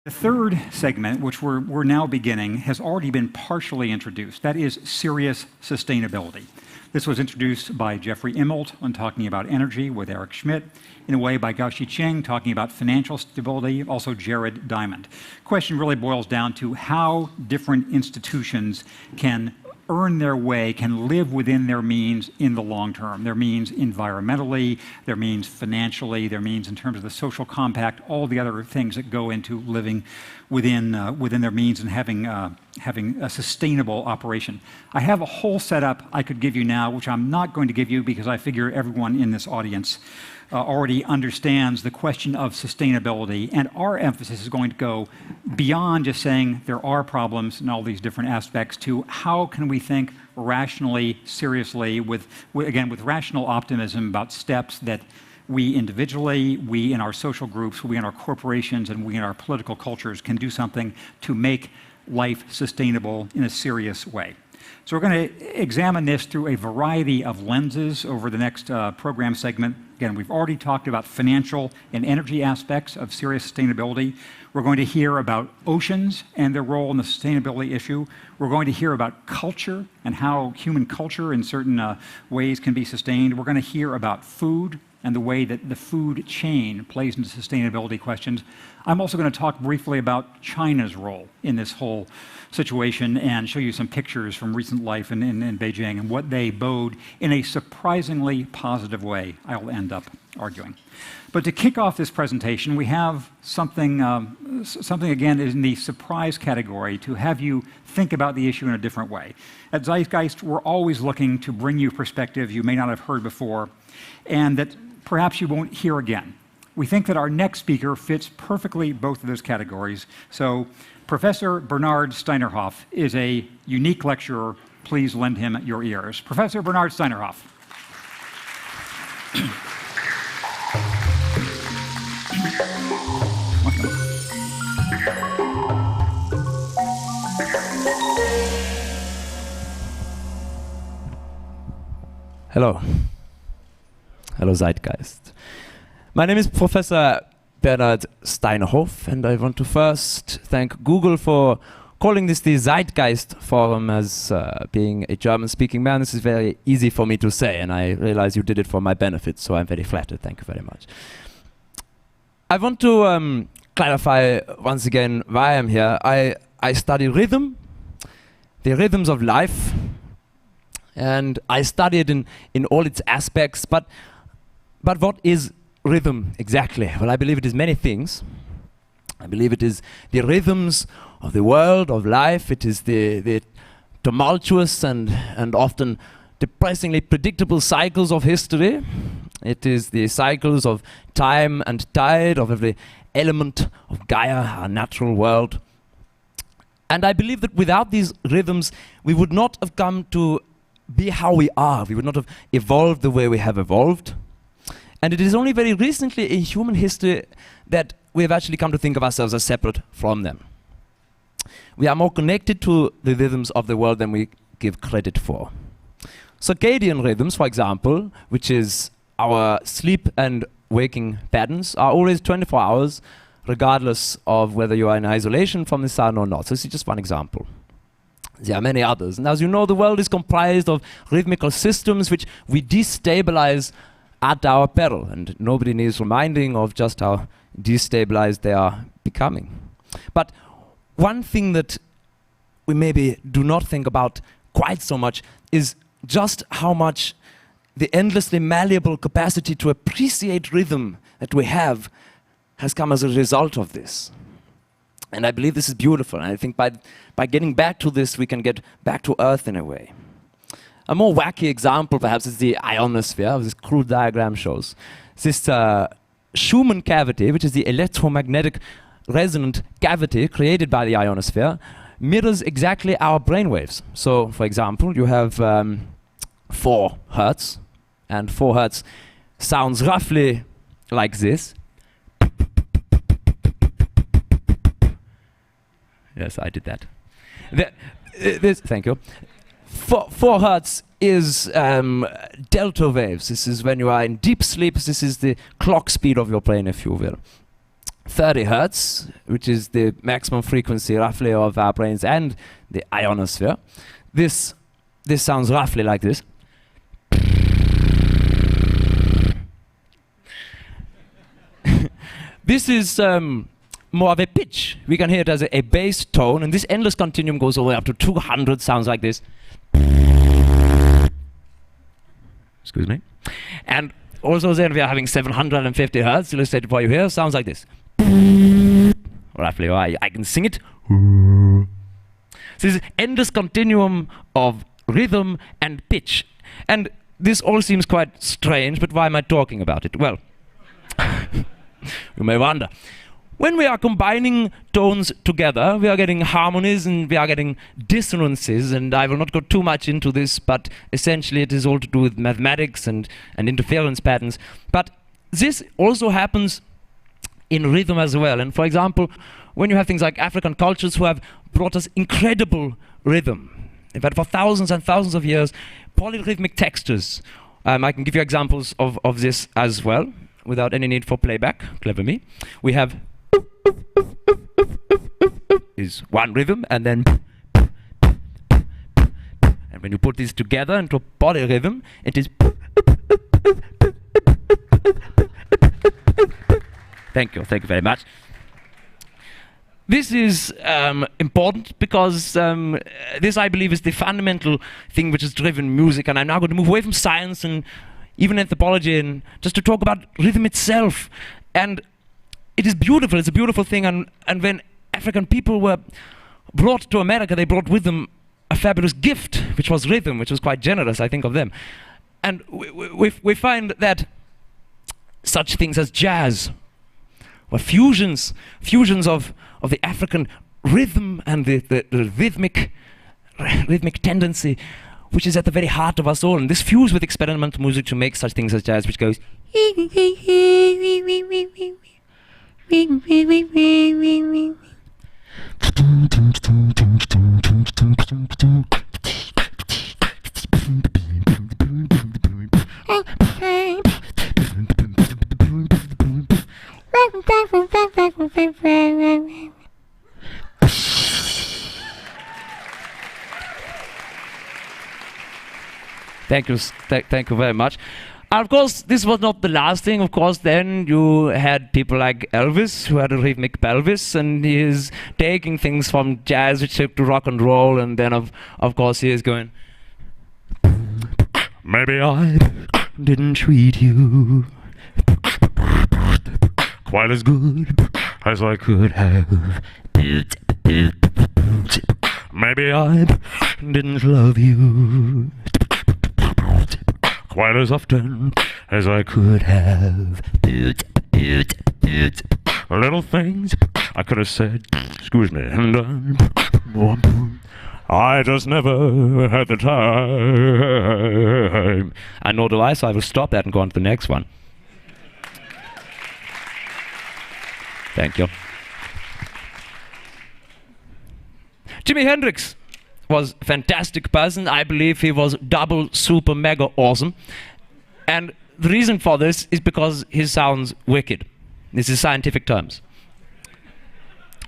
The third segment, which we're now beginning, has already been partially introduced. That is serious sustainability. This was introduced by Jeffrey Immelt when talking about energy with Eric Schmidt, in a way by Gaoxi Cheng talking about financial stability, also Jared Diamond. The question really boils down to how different institutions can earn their way, can live within their means in the long term. Their means environmentally, their means financially, their means in terms of the social compact, all the other things that go into living within their means and having a sustainable operation. I have a whole setup I could give you now, which I'm not going to give you because I figure everyone in this audience already understands the question of sustainability, and our emphasis is going to go beyond just saying there are problems in all these different aspects to how can we think rationally, seriously, with rational optimism about steps that we individually, we in our social groups, we in our corporations, and we in our political cultures can do something to make life sustainable in a serious way. So we're going to examine this through a variety of lenses over the next program segment. Again, we've already talked about financial and energy aspects of serious sustainability. We're going to hear about oceans and their role in the sustainability issue. We're going to hear about culture and how human culture in certain ways can be sustained. We're going to hear about food and the way that the food chain plays into sustainability questions. I'm also going to talk briefly about China's role in this whole situation and show you some pictures from recent life in Beijing and what they bode in a surprisingly positive way, I'll end up arguing. But to kick off this presentation, we have something again in the surprise category to have you think about the issue in a different way. At Zeitgeist, we're always looking to bring you perspectives you may not have heard before and that perhaps you won't hear again. We think that our next speaker fits perfectly both of those categories. So Professor Bernhard Steinerhoff is a unique lecturer. Please lend him your ears. Professor Bernhard Steinerhoff. Hello. Hello, Zeitgeist. My name is Professor Bernhard Steinerhoff, and I want to first thank Google for calling this the Zeitgeist Forum. As being a German-speaking man, this is very easy for me to say, and I realize you did it for my benefit, so I'm very flattered. Thank you very much. I want to clarify once again why I'm here. I study rhythm, the rhythms of life, and I study it in all its aspects, but what is rhythm exactly? Well, I believe it is many things. I believe it is the rhythms of the world, of life. It is the tumultuous and often depressingly predictable cycles of history. It is the cycles of time and tide, of every element of Gaia, our natural world. And I believe that without these rhythms, we would not have come to be how we are. We would not have evolved the way we have evolved. And it is only very recently in human history that we have actually come to think of ourselves as separate from them. We are more connected to the rhythms of the world than we give credit for. Circadian rhythms, for example, which is our sleep and waking patterns, are always 24 hours, regardless of whether you are in isolation from the sun or not. So this is just one example. There are many others. And as you know, the world is comprised of rhythmical systems which we destabilize at our peril, and nobody needs reminding of just how destabilized they are becoming. But one thing that we maybe do not think about quite so much is just how much the endlessly malleable capacity to appreciate rhythm that we have has come as a result of this. And I believe this is beautiful, and I think by getting back to this, we can get back to Earth in a way. A more wacky example, perhaps, is the ionosphere, as this crude diagram shows. This Schumann cavity, which is the electromagnetic resonant cavity created by the ionosphere, mirrors exactly our brainwaves. So, for example, you have 4 hertz, and 4 hertz sounds roughly like this. Yes, I did that. Thank you. 4 hertz is delta waves. This is when you are in deep sleep. This is the clock speed of your brain, if you will. 30 hertz, which is the maximum frequency roughly of our brains and the ionosphere. This sounds roughly like this. This is more of a pitch. We can hear it as a bass tone, and this endless continuum goes all the way up to 200, sounds like this. Excuse me. And also then we are having 750 hertz, illustrated for you here, sounds like this. Roughly, I can sing it. This is endless continuum of rhythm and pitch. And this all seems quite strange, but why am I talking about it? Well, you may wonder. When we are combining tones together, we are getting harmonies and we are getting dissonances, and I will not go too much into this, but essentially it is all to do with mathematics and interference patterns. But this also happens in rhythm as well. And for example, when you have things like African cultures who have brought us incredible rhythm, in fact for thousands and thousands of years, polyrhythmic textures. I can give you examples of this as well, without any need for playback. Clever me. We have is one rhythm, and then and when you put these together into a polyrhythm, it is. Thank you very much. This is important because this, I believe, is the fundamental thing which has driven music, and I'm now going to move away from science and even anthropology and just to talk about rhythm itself. And it is beautiful, it's a beautiful thing, and when African people were brought to America, they brought with them a fabulous gift, which was rhythm, which was quite generous, I think, of them. And we find that such things as jazz, or fusions of the African rhythm and the rhythmic tendency, which is at the very heart of us all. And this fused with experimental music to make such things as jazz, which goes. Thank you very much. And of course, this was not the last thing. Of course, then you had people like Elvis, who had a rhythmic pelvis, and he is taking things from jazz, which took to rock and roll, and then of course he is going. Maybe I didn't treat you quite as good as I could have. Maybe I didn't love you quite as often as I could have. Little things I could have said, excuse me, and done. I just never had the time. And nor do I, so I will stop that and go on to the next one. Thank you. Jimi Hendrix was a fantastic person. I believe he was double super mega awesome. And the reason for this is because he sounds wicked. This is scientific terms.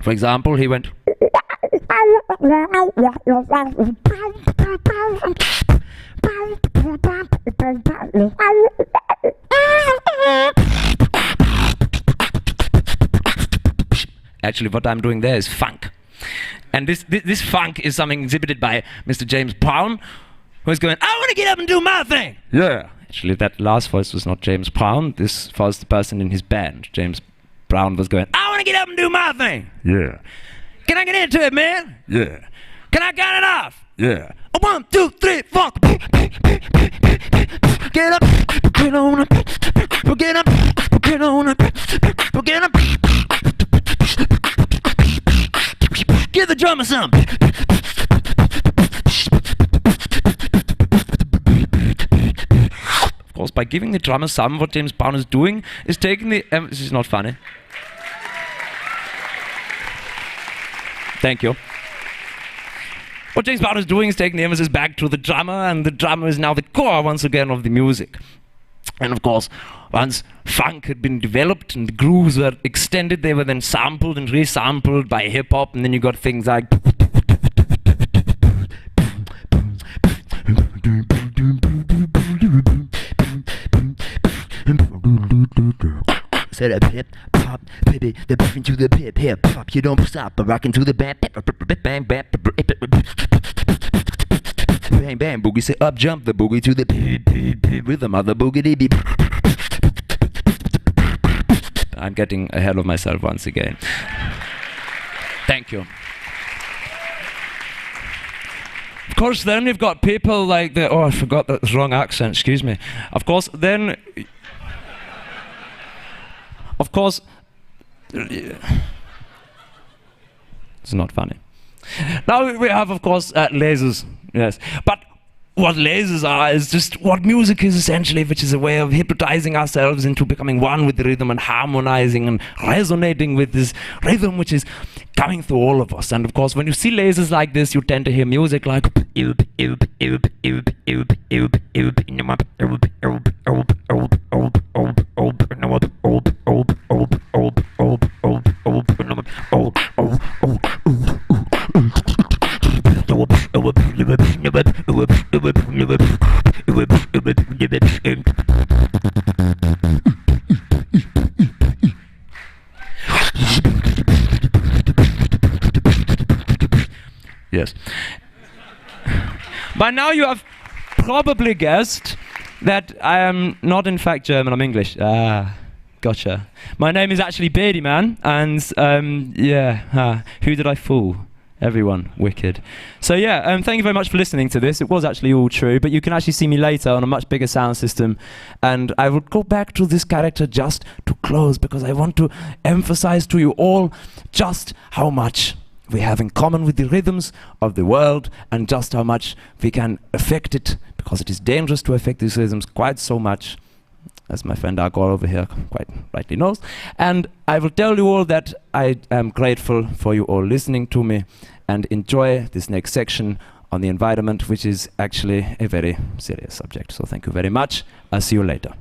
For example, he went. Actually, what I'm doing there is funk. And this funk is something exhibited by Mr. James Brown, who is going, I want to get up and do my thing. Yeah. Actually, that last voice was not James Brown. This was the person in his band. James Brown was going, I want to get up and do my thing. Yeah. Can I get into it, man? Yeah. Can I count it off? Yeah. 1, 2, 3, 4. Get up, get on up, get up, get on up, get up. Give the drummer some. Of course, by giving the drummer some, what James Brown is doing is taking the. This is not funny. Thank you. What James Brown is doing is taking the emphasis back to the drummer, and the drummer is now the core once again of the music. And of course, once funk had been developed and the grooves were extended, they were then sampled and resampled by hip hop, and then you got things like Set up hip hop, baby, the beat to the hip hop. You don't stop, but rocking to the bang, bang, bang, bang, bang, boogie. Say up, jump the boogie to the rhythm of the boogity beat. I'm getting ahead of myself once again. Thank you. Of course, then we've got people like the, oh, I forgot that's wrong accent, excuse me. Of course, then, of course, it's not funny. Now we have, of course, lasers, yes. But what lasers are is just what music is essentially, which is a way of hypnotizing ourselves into becoming one with the rhythm and harmonizing and resonating with this rhythm which is coming through all of us. And of course, when you see lasers like this, you tend to hear music like yes. By now you have probably guessed that I am not in fact German, I'm English. Ah, gotcha. My name is actually Beardy Man, and who did I fool? Everyone, wicked. So yeah, thank you very much for listening to this. It was actually all true, but you can actually see me later on a much bigger sound system. And I will go back to this character just to close, because I want to emphasize to you all just how much we have in common with the rhythms of the world, and just how much we can affect it, because it is dangerous to affect these rhythms quite so much, as my friend Agor over here quite rightly knows. And I will tell you all that I am grateful for you all listening to me, and enjoy this next section on the environment, which is actually a very serious subject. So thank you very much. I'll see you later.